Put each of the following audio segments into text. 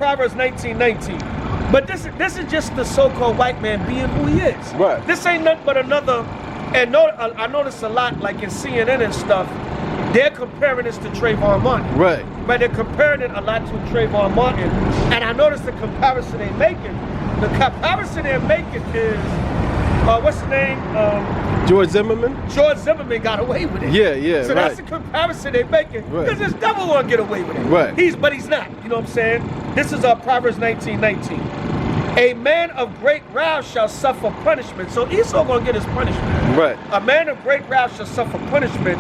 Proverbs 19:19. But this is just the so-called white man being who he is. Right. This ain't nothing but another. And I notice a lot, like in CNN and stuff, they're comparing this to Trayvon Martin. Right. But they're comparing it a lot to Trayvon Martin. And I noticed the comparison they're making. The comparison they're making is, what's his name? George Zimmerman? George Zimmerman got away with it. Yeah, so that's the comparison they're making. Because this devil won't get away with it. Right. But he's not. You know what I'm saying? This is Proverbs 19:19. A man of great wrath shall suffer punishment. So Esau gonna get his punishment. Right. A man of great wrath shall suffer punishment.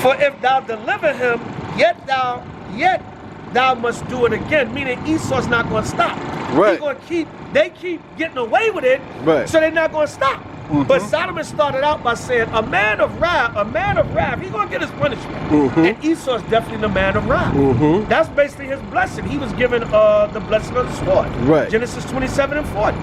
For if thou deliver him, yet thou must do it again. Meaning Esau's not gonna stop. Right. They keep getting away with it. Right. So they're not gonna stop. But Solomon started out by saying, a man of wrath, he's gonna get his punishment. And Esau's definitely the man of wrath. That's basically his blessing. He was given the blessing of the sword. Right. Genesis 27:40.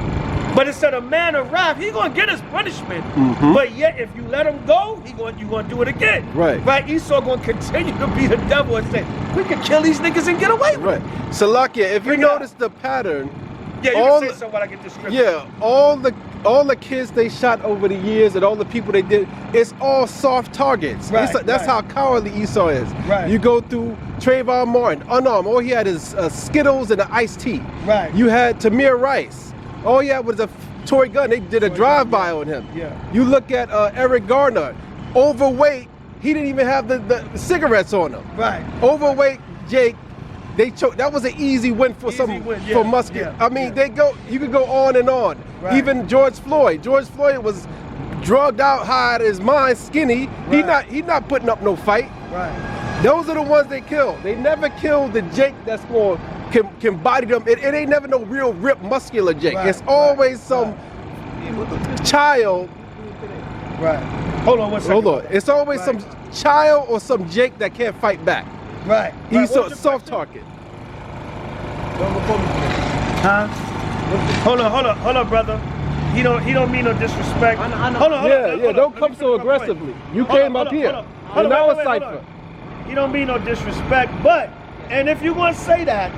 But it said a man of wrath, he's gonna get his punishment. But yet if you let him go, you're gonna do it again. Right. Right? Esau gonna continue to be the devil and say, we can kill these niggas and get away with it. Right. Salakia, if you notice the pattern, yeah, you can say something while I get this scripture. Yeah, all the kids they shot over the years and all the people they did, it's all soft targets. Right, that's how cowardly Esau is. Right. You go through Trayvon Martin, unarmed, all he had is Skittles and an iced tea. Right. You had Tamir Rice, all he had was a toy gun. They did a drive-by on him. Yeah. You look at Eric Garner, overweight, he didn't even have the cigarettes on him. Right. Overweight Jake, they choked. That was an easy win for for Musket. I mean, you could go on and on. Right. Even George Floyd. George Floyd was drugged out, high out of his mind, skinny. Right. He not putting up no fight. Right. Those are the ones they killed. They never killed the Jake that's going can body them. It ain't never no real ripped muscular Jake. Right. It's always some child. Right. Hold on one second. Hold on. It's always some child or some Jake that can't fight back. Right. He's a soft target. Huh? Hold on, brother. He don't mean no disrespect. Hold on. Yeah, don't come so aggressively. You came up here. And now a cipher. He don't mean no disrespect, but, and if you're gonna say that,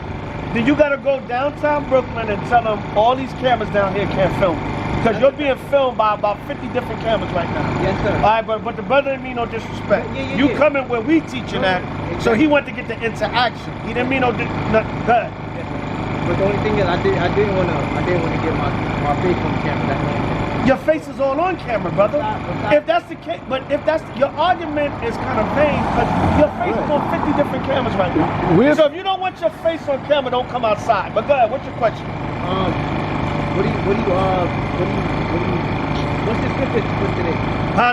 then you gotta go downtown Brooklyn and tell them all these cameras down here can't film. Because you're being filmed by about 50 different cameras right now. Yes, sir. All right, but the brother didn't mean no disrespect. You coming where we teaching that, so he wanted to get the interaction. He didn't mean no go ahead. But the only thing is, I didn't want to get my face on the camera. That's the only thing. Your face is all on camera, brother. If that's the case, but if that's your argument is kind of vain, because your face is on 50 different cameras right now. So if you don't want your face on camera, don't come outside. But go ahead. What's your question? What's the scripture for today?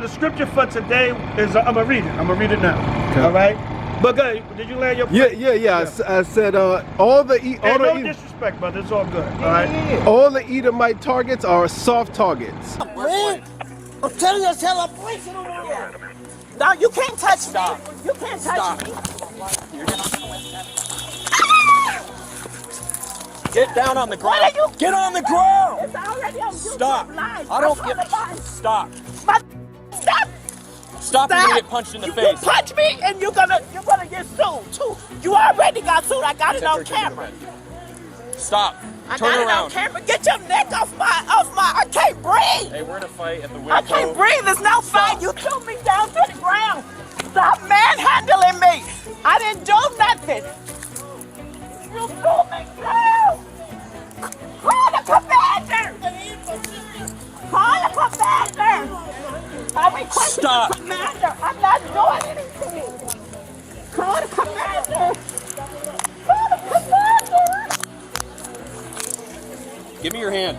The scripture for today is, I'm going to read it. I'm going to read it now. Okay. All right? But go ahead. Did you land your point? Yeah. I said all the no disrespect, brother. It's all good. All right? All the Edomite targets are soft targets. Man, I'm telling you, tell a place in No, you can't touch me. You can't touch me. Get down on the ground. What are you? Get on the ground. It's already on YouTube. Stop. Live. I don't I'm give on the line. Stop. Stop. Stop. You're gonna get punched in the You face. punch me and you're gonna get sued too. You already got sued. I got it on camera. Stop. I Turn got it around. on camera. Get your neck off my. I can't breathe. Hey, we're in a fight at the window. I can't breathe. There's no fight. You threw me down to the ground. Stop manhandling me. I didn't do nothing. You threw me down. Call the commander. Call the commander. I request the commander. I'm not doing anything. Call the commander. Call the commander. Give me your hand.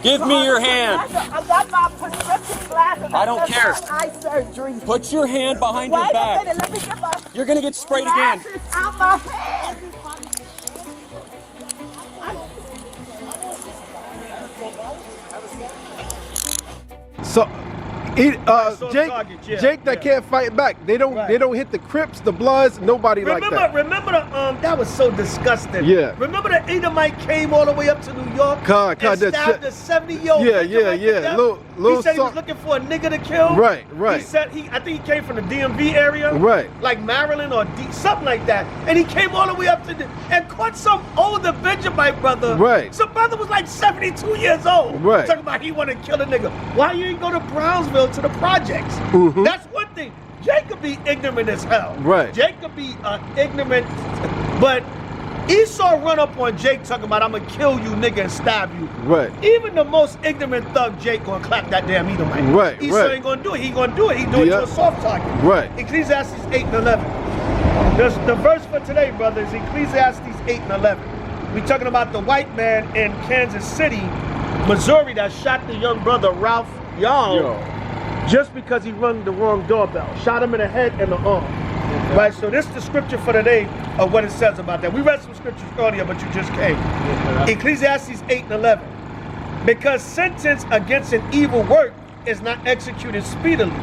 Give me your hand. I got my prescription glasses. I don't care. Eye surgery. Put your hand behind your Wait a back. minute. Let me get my You're gonna get sprayed again. glasses out my hand. So Jake that can't fight back. They don't hit the Crips, the Bloods, nobody like that. Remember that was so disgusting. Yeah. Remember the Edomite came all the way up to New York and stabbed a 70-year-old. Yeah. He said he was looking for a nigga to kill. Right. He said I think he came from the DMV area. Right. Like Maryland or something like that. And he came all the way up to and caught some older Benjamite brother. Right. Some brother was like 72 years old. Right. Talking about he wanted to kill a nigga. Why you ain't go to Brownsville to the projects? That's one thing. Jake could be ignorant as hell. Right. Jake could be ignorant, but Esau run up on Jake talking about I'm gonna kill you nigga and stab you. Right. Even the most ignorant thug Jake gonna clap that damn Edomite. Right. Esau ain't gonna do it. He gonna do it. He do it to a soft target. Right. Ecclesiastes 8 and 11. The verse for today, brother, is Ecclesiastes 8 and 11. We talking about the white man in Kansas City, Missouri, that shot the young brother Ralph Young just because he rung the wrong doorbell. Shot him in the head and the arm. Right, so this is the scripture for today of what it says about that. We read some scriptures earlier, but you just came. Ecclesiastes 8 and 11. Because sentence against an evil work is not executed speedily.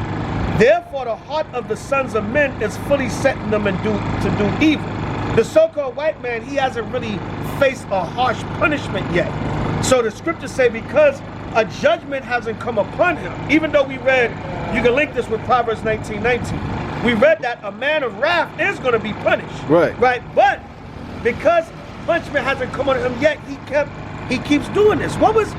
Therefore, the heart of the sons of men is fully set in them to do evil. The so-called white man, he hasn't really faced a harsh punishment yet. So the scriptures say because a judgment hasn't come upon him, even though we read, you can link this with Proverbs 19:19. We read that a man of wrath is going to be punished. Right. But because punishment hasn't come on him yet, he keeps doing this. What was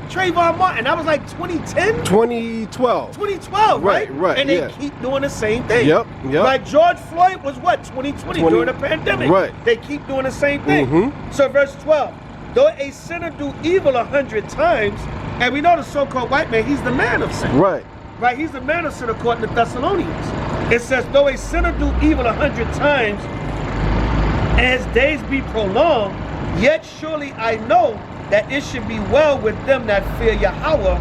Trayvon Martin? That was like 2010? 2012. 2012, right? And they keep doing the same thing. Yep. Like George Floyd was what? 2020 during the pandemic. Right. They keep doing the same thing. So verse 12. Though a sinner do evil 100 times, and we know the so-called white man, he's the man of sin. Right, he's the man of sin according to Thessalonians. It says, though a sinner do evil 100 times, and his days be prolonged, yet surely I know that it should be well with them that fear Yahweh,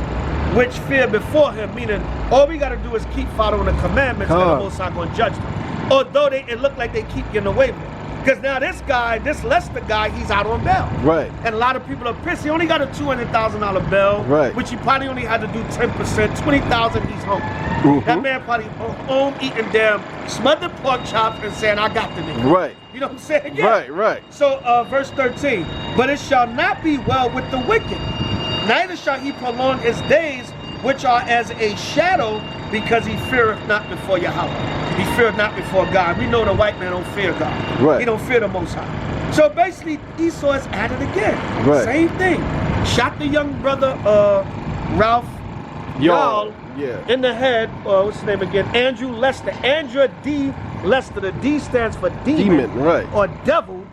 which fear before him. Meaning, all we got to do is keep following the commandments, and the Most High going to judge them. Although it look like they keep getting away with it. Because now this Lester guy, he's out on bail. Right. And a lot of people are pissed. He only got a $200,000 bail. Right. Which he probably only had to do 10%. $20,000, he's home. That man probably home eating damn smothered pork chops and saying, I got the nigga. Right. You know what I'm saying? Yeah. Right. So verse 13. But it shall not be well with the wicked. Neither shall he prolong his days, which are as a shadow, because he feareth not before Yahweh. He feareth not before God. We know the white man don't fear God. Right. He don't fear the Most High. So basically, Esau is at it again. Right. Same thing. Shot the young brother, Ralph Y'all in the head. What's his name again? Andrew Lester. Andrew D. Lester. The D stands for demon. Or devil.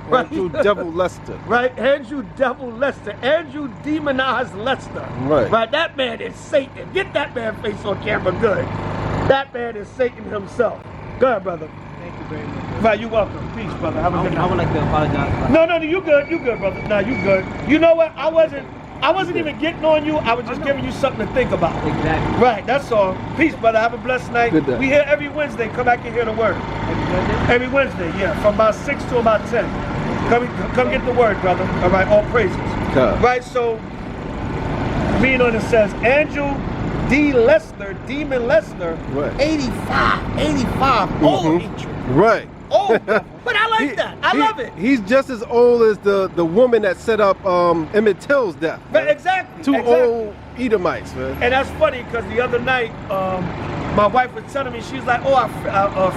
Right. Andrew Devil Lester. Right, Andrew Devil Lester. Andrew Demonized Lester. Right, that man is Satan. Get that man face on camera good. That man is Satan himself. Go ahead, brother. Thank you very much. Right, you're welcome. Peace, brother. Have a good night. I would like to apologize. No, you good. You good, brother. Nah, you good. You know what? I wasn't even getting on you. I was just giving you something to think about. Exactly. Right, that's all. Peace, brother. Have a blessed night. Good day. We here every Wednesday. Come back and hear the word. Every Wednesday, yeah. From about 6 to about 10. Come get the word, brother. All right, all praises. Right, so reading on it says, Andrew D. Lester, Demon Lester, 85, old hatred. Right. Old, but I like that. I love it. He's just as old as the woman that set up Emmett Till's death. But exactly. Two old Edomites, man. And that's funny because the other night, my wife was telling me, she's like, oh, I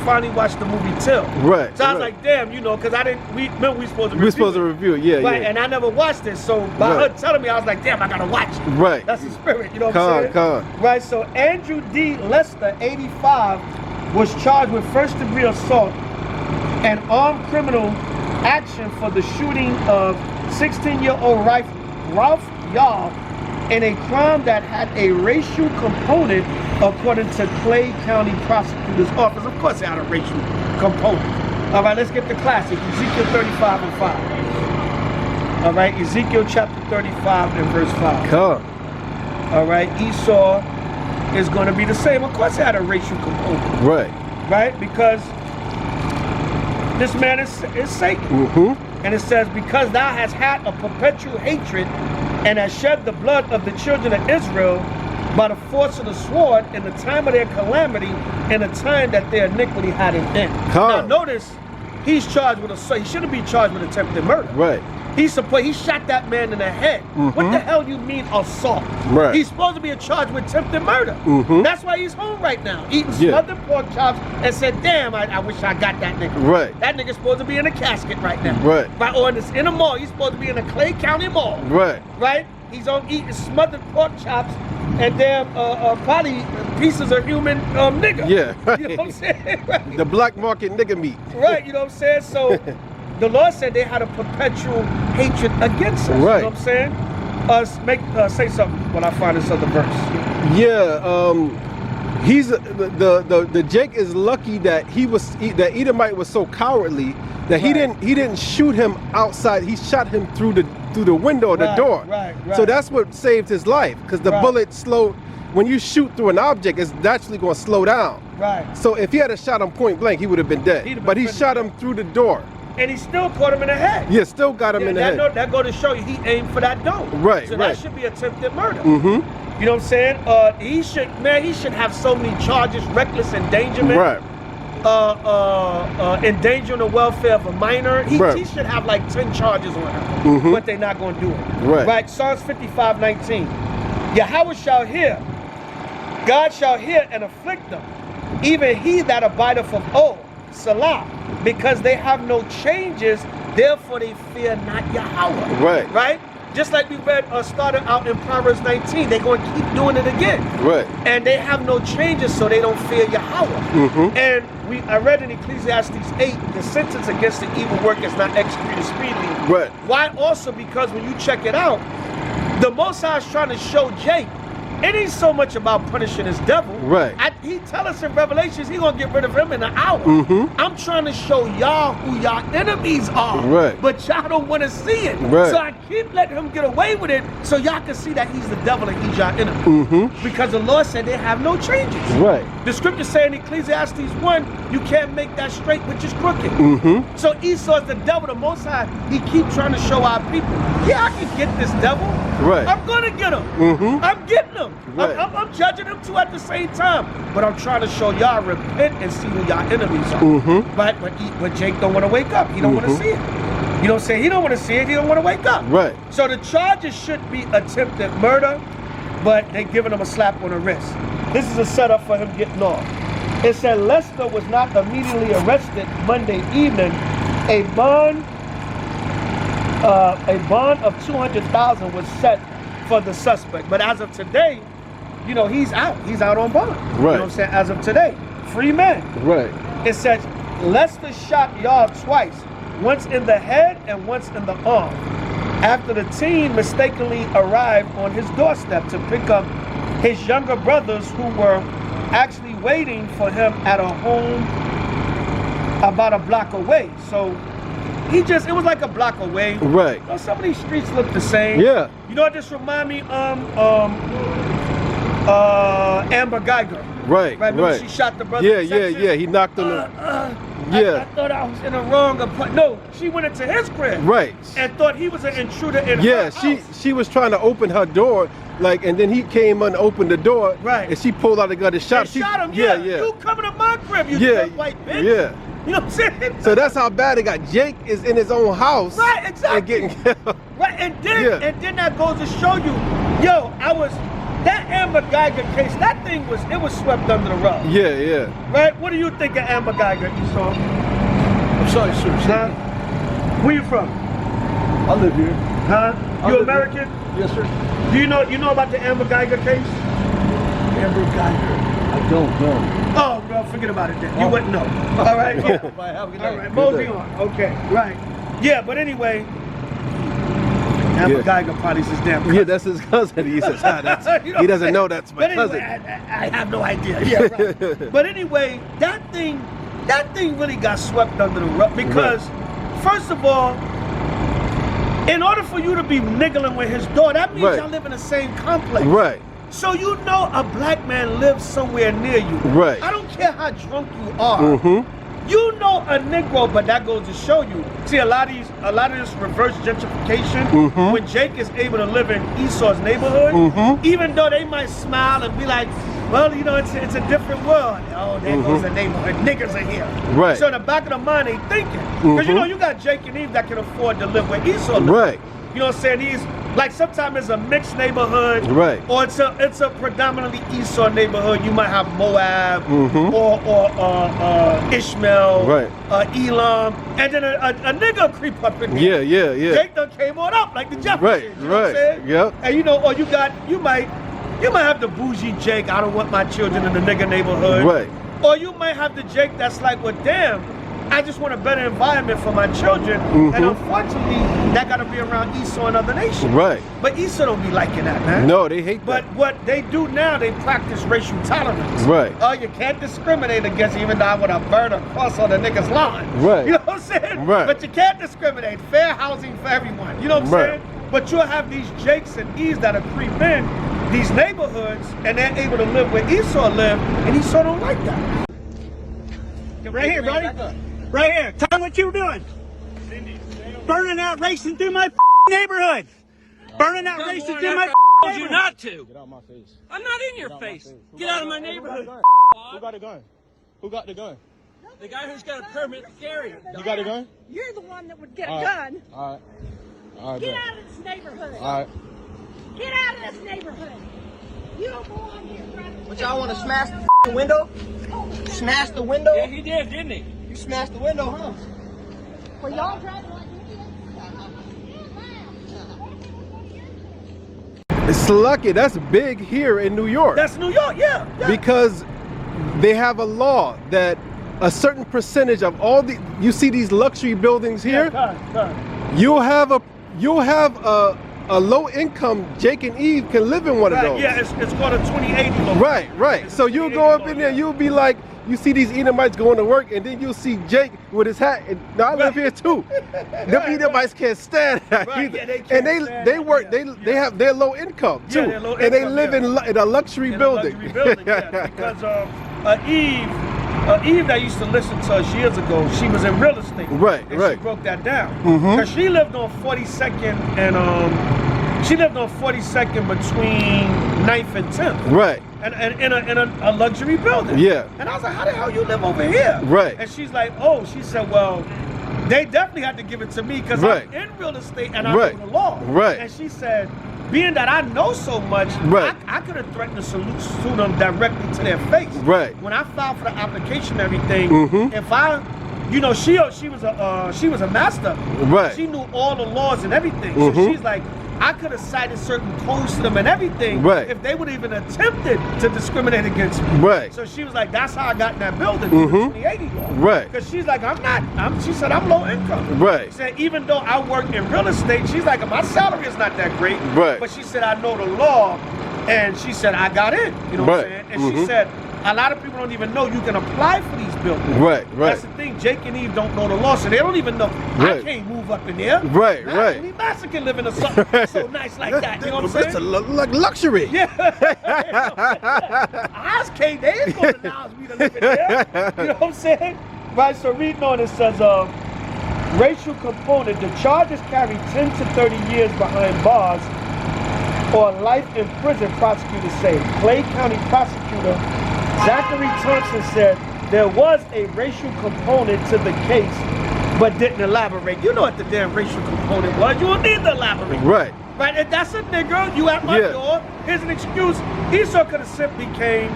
finally watched the movie Till. Right. So I was like, damn, you know, because we supposed to review it. We're supposed to review it, yeah. And I never watched it. So by her telling me, I was like, damn, I got to watch it. Right. That's the spirit, you know what I'm saying? Right, so Andrew D. Lester, 85, was charged with first-degree assault and armed criminal action for the shooting of 16-year-old Ralph Y'all in a crime that had a racial component, according to Clay County Prosecutor's Office. Of course it had a racial component. All right, let's get the classic, Ezekiel 35 and 5. All right, Ezekiel chapter 35 and verse 5. All right, Esau is going to be the same. Of course it had a racial component. Right, because this man is Satan. And it says, because thou hast had a perpetual hatred and hast shed the blood of the children of Israel, by the force of the sword in the time of their calamity and the time that their iniquity had an end. Now notice, he's charged with assault. He shouldn't be charged with attempted murder. Right. He shot that man in the head. What the hell you mean assault? Right. He's supposed to be charged with attempted murder. That's why he's home right now, eating smothered pork chops and said, damn, I wish I got that nigga. Right. That nigga's supposed to be in a casket right now. Right. Or in a mall. He's supposed to be in a Clay County mall. Right. Right? He's on eating smothered pork chops and damn probably pieces of human nigga. Yeah. Right. You know what I'm saying? Right. The black market nigga meat. Right, you know what I'm saying? So the Lord said they had a perpetual hatred against us. Right. You know what I'm saying? Say something when I find this other verse. Yeah, he's the Jake is lucky that that Edomite was so cowardly that he didn't shoot him outside. He shot him through the window of the door. Right. So that's what saved his life, because the bullet slowed. When you shoot through an object, it's naturally going to slow down. Right. So if he had a shot him point blank, he would have been dead. But he shot him through the door. And he still caught him in the head. Yeah, still got him in the head. That go to show you he aimed for that dome. Right. So that should be attempted murder. Mm-hmm. You know what I'm saying? He should have so many charges: reckless endangerment. Right. Endangering the welfare of a minor. He should have like 10 charges on him, but they're not going to do it. Right. Psalms 55:19. Yahweh shall hear, God shall hear and afflict them, even he that abideth of old, Salah, because they have no changes, therefore they fear not Yahweh. Right. Right? Just like we read, started out in Proverbs 19, they're going to keep doing it again. Right. And they have no changes, so they don't fear Yahweh. And I read in Ecclesiastes 8, the sentence against the evil work is not executed speedily. Right. Why? Also because when you check it out, the Most High is trying to show Jake, it ain't so much about punishing his devil. Right. He tell us in Revelations he gonna get rid of him in an hour. I'm trying to show y'all who y'all enemies are. Right. But y'all don't want to see it. Right. So I keep letting him get away with it so y'all can see that he's the devil and he's y'all enemy. Because the Lord said they have no changes. Right. The scripture saying in Ecclesiastes 1, you can't make that straight which is crooked. So Esau's the devil, the Most High. He keep trying to show our people, yeah, I can get this devil. Right. I'm gonna get him. I'm getting him. Right. I'm judging them two at the same time. But I'm trying to show y'all repent and see who y'all enemies are. But Jake don't want to wake up. He don't want to see it. You know what I'm saying? He don't want to see it. He don't want to wake up. Right. So the charges should be attempted murder, but they giving him a slap on the wrist. This is a setup for him getting off. It said Lester was not immediately arrested Monday evening. A bond of $200,000 was set for the suspect. But as of today, you know, he's out. He's out on bond. Right. You know what I'm saying? As of today, free man. Right. It says Lester shot Yard twice, once in the head and once in the arm, after the teen mistakenly arrived on his doorstep to pick up his younger brothers who were actually waiting for him at a home about a block away. So it was like a block away. Right. You know, some of these streets look the same. Yeah. You know what this remind me Amber Geiger. Right. Remember she shot the brother. Yeah. He knocked on the. I thought I was in the wrong apartment. No, she went into his crib. Right. And thought he was an intruder in her house. She was trying to open her door, and then he came and opened the door. Right. And she pulled out the gun and shot him. Shot him. Yeah. You coming to my crib, you dumb white bitch. Yeah. You know what I'm saying? So that's how bad it got. Jake is in his own house. Right, exactly. And getting killed. Right, and then that goes to show you, that Amber Geiger case, that thing was swept under the rug. Yeah. Right? What do you think of Amber Geiger, Esau? I'm sorry, sir. Huh? Where you from? I live here. Huh? You American? Yes, sir. Do you know about the Amber Geiger case? Amber Geiger. I don't know. Oh, bro, forget about it then. You wouldn't know. All right? Yeah. All right, moving on. Okay, right. Yeah, but anyway, Amber Geiger probably his damn cousin. Yeah, that's his cousin. He says, he doesn't know that's my cousin. I have no idea. Yeah, right. But anyway, that thing really got swept under the rug because, first of all, in order for you to be niggling with his door, that means y'all live in the same complex. Right. So you know a black man lives somewhere near you. Right. I don't care how drunk you are. You know a Negro, but that goes to show you. See, a lot of this reverse gentrification, when Jake is able to live in Esau's neighborhood, even though they might smile and be like, well, you know, it's a different world. Oh, there goes the neighborhood. Niggas are here. Right. So in the back of the mind, they thinking. Because you know, you got Jake and Eve that can afford to live where Esau lives. Right. You know what I'm saying? These, like, sometimes it's a mixed neighborhood, Right. Or it's a predominantly Esau neighborhood. You might have Moab, or Ishmael, Right. Elam, and then a nigga creep up in there. Yeah. Jake done came on up like the Jeffersons. Right, You know what I'm saying? Yep. And you know, or you might have the bougie Jake. I don't want my children in the nigga neighborhood. Right. Or you might have the Jake that's like, well, damn, I just want a better environment for my children. And unfortunately, that got to be around Esau and other nations. Right. But Esau don't be liking that, man. No, they hate But that. what they do now, they practice racial tolerance. Right. Oh, you can't discriminate against, even though I would have burned a cross on the nigga's lawn. Right. You know what I'm saying? Right. But you can't discriminate. Fair housing for everyone. You know what I'm Right. saying? But you'll have these Jakes and Eves that are creep in these neighborhoods, and they're able to live where Esau lived, and Esau don't like that. Right here, buddy. Right here. Tell me what you were doing. Burning out, racing through my neighborhood. Burning out, racing through my told you not to. Get out my face. I'm not in your face. Get out of my neighborhood. Who got a gun? Who got the gun? The guy who's got a permit to carry it. You got a gun? You're the one that would get All a right. gun. All right. All right. Get bet. out of this neighborhood. All right. Get out of this neighborhood. You don't belong here, brother. But y'all want to smash the window? Smash the window? Yeah, he did, didn't he? You smashed the window, huh? Well, y'all driving like idiots. It's lucky. That's big here in New York. That's New York, yeah. Because they have a law that a certain percentage of all the, you see these luxury buildings here, you'll have a low income Jake and Eve can live in one of those. Yeah, it's called a 2080 loan. Right. So you'll go up in there, you'll be like, you see these Edomites going to work, and then you'll see Jake with his hat. And I live here too. Them Edomites can't stand that either. Yeah, they can't and stand they that, work. yeah. They have their low income too, Yeah, they're low and they income, live in a luxury In a building. luxury building, yeah. Because Eve that used to listen to us years ago, she was in real estate. Right, and right. She broke that down. Because she lived on 42nd and she lived on 42nd between 9th and 10th. Right. And in a luxury building. Yeah. And I was like, how the hell you live over here? Right. And she's like, oh, she said, well, they definitely had to give it to me because Right. I'm in real estate and I Right. know the law. Right. And she said, being that I know so much, Right. I could have threatened to sue them directly to their face. Right. When I filed for the application and everything, if I, you know, she was a master. Right. She knew all the laws and everything. So she's like, I could have cited certain codes to them and everything Right. if they would even attempted to discriminate against me. Right. So she was like, that's how I got in that building, the 2080 law. Right. Because she's like, she said, I'm low income. Right. She said, even though I work in real estate, she's like, my salary is not that great. Right. But she said, I know the law. And she said, I got in. You know what I'm Right. saying? And she said, a lot of people don't even know you can apply for these buildings. Right. That's the thing. Jake and Eve don't know the law, so they don't even know. I Right. can't move up in there. Right, right. Any master can live in a something so nice like that. You know what I'm saying? It's a luxury. Yeah. Ours can't. They ain't going to allow me to live in there. You know what I'm saying? Right. So reading on it says, racial component. The charges carry 10 to 30 years behind bars or life in prison, prosecutors say. Clay County prosecutor Zachary Thompson said there was a racial component to the case, but didn't elaborate. You know what the damn racial component was. You don't need to elaborate. Right. Right, if that's a nigga, you at my Yeah. door, here's an excuse. Esau could have simply came,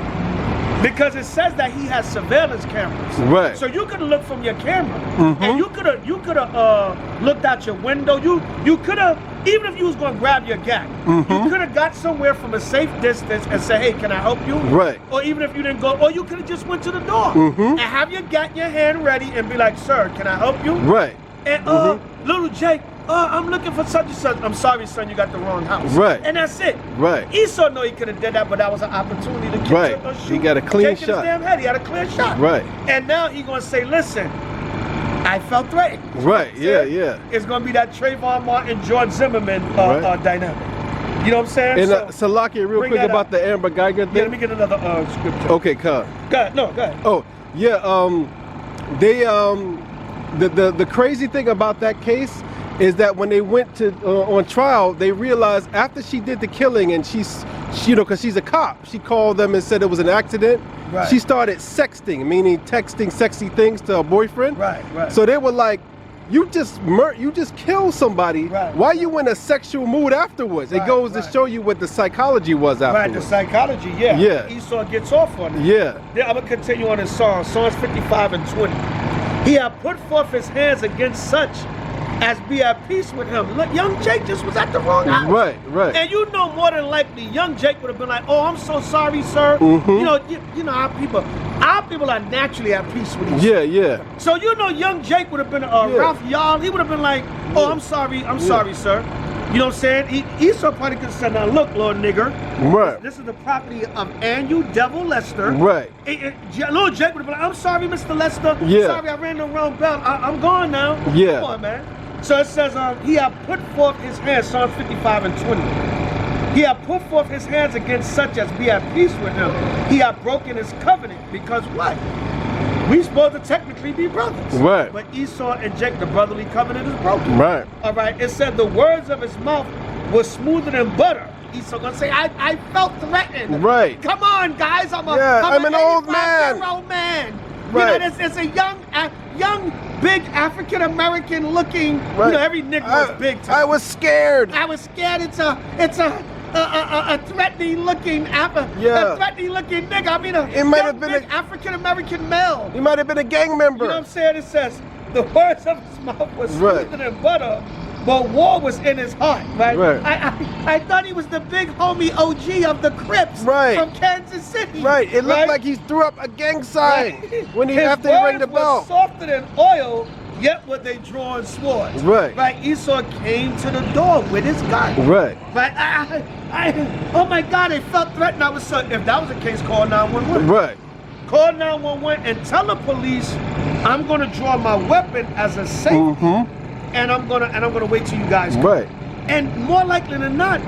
because it says that he has surveillance cameras. Right. So you could have looked from your camera, and you could have looked out your window. You could have, even if you was going to grab your gat, you could have got somewhere from a safe distance and say, hey, can I help you? Right. Or even if you didn't go, or you could have just went to the door and have your gat in your hand ready and be like, sir, can I help you? Right. And little Jake, I'm looking for such and such. I'm sorry, son, you got the wrong house. Right. And that's it. Right. Esau know he could have did that, but that was an opportunity to get Right. a shoot. He got a clean Jake in shot. his damn head. He had a clear shot. Right. And now he gonna say, listen, I felt threatened. Right. Yeah. It's gonna be that Trayvon Martin, George Zimmerman Right. dynamic. You know what I'm saying? And So, Salakia, real bring quick that about up. the Amber Geiger yeah, thing. let me get another scripture. Okay, come. Go ahead. No, go ahead. Oh, yeah. They the crazy thing about that case is that when they went to on trial, they realized after she did the killing and she you know, because she's a cop, she called them and said it was an accident. Right. She started sexting, meaning texting sexy things to her boyfriend. Right. So they were like, you just killed somebody. Right. Why you in a sexual mood afterwards? It goes to show you what the psychology was afterwards. Right, the psychology, yeah. Yeah. Esau gets off on it. Yeah. I'm going to continue on his song, Psalms 55 and 20. He had put forth his hands against such as be at peace with him. Look, young Jake just was at the wrong house. Right. And you know more than likely, young Jake would have been like, oh, I'm so sorry, sir. You know our people are naturally at peace with each other. Yeah. So you know young Jake would have been Ralph Y'all. He would have been like, oh, I'm sorry, sir. You know what I'm saying? Esau probably could have said, now look, little nigger. Right. This is the property of Anu Devil Lester. Right. Little Jake would have been like, I'm sorry, Mr. Lester. Yeah. Sorry, I ran the wrong bell. I'm gone now. Yeah. Come on, man. So it says, he had put forth his hands, Psalm 55 and 20. He had put forth his hands against such as be at peace with him. He had broken his covenant because what? We supposed to technically be brothers. Right. But Esau and Jacob, the brotherly covenant is broken. Right. All right. It said the words of his mouth were smoother than butter. Esau gonna say, I felt threatened. Right. Come on, guys. I'm an old man. Old man. Right. You know, it's a young, big African American looking. Right. You know, every nigga was big. I was scared. I was scared. It's a threatening looking nigga. I mean, It might have been big African American male. He might have been a gang member. You know what I'm saying? It says the words of his mouth was smoother than butter, but war was in his heart. Right. I thought he was the big homie OG of the Crips. Right. From Kansas City. Right. It looked like he threw up a gang sign when after he rang the bell. His words were softer than oil, yet were they drawn swords. Right. Right. Esau came to the door with his gun. Right. Right. Oh my God, I felt threatened. I was so. If that was the case, call 911. Right. Call 911 and tell the police I'm gonna draw my weapon as a safety, and I'm gonna wait till you guys come. Right. And more likely than not,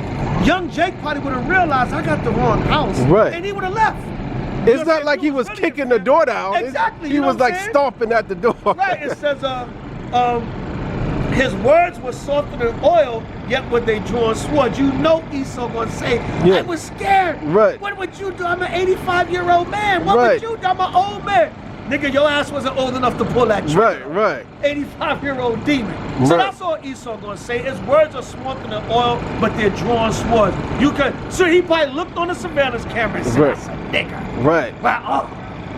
young Jake probably would have realized I got the wrong house. Right. And he would have left. It's not like he was really kicking the door down. Exactly. He was like stomping at the door. Right. It says his words were softer than oil, yet were they drawn swords. You know Esau gonna say, I was scared. Right. What would you do? I'm an 85-year-old man. What would you do? I'm an old man. Nigga, your ass wasn't old enough to pull that trigger. Right. 85-year-old demon. So that's all Esau gonna say. His words are smoother than oil, but they're drawn swords. You could, so he probably looked on the surveillance camera and said, that's a nigga. Right. Well,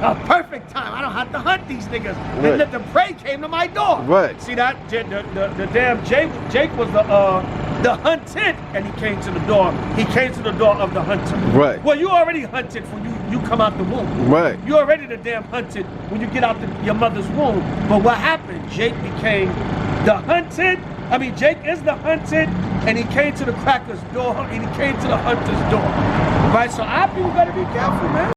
a perfect time. I don't have to hunt these niggas. And the prey came to my door. Right. See that? The damn Jake was the hunted, and he came to the door. He came to the door of the hunter. Right. Well, you already hunted when you come out the womb. Right. You already the damn hunted when you get out your mother's womb. But what happened? Jake became the hunted. I mean, Jake is the hunted, and he came to the cracker's door, and he came to the hunter's door. Right? So our people better be careful, man.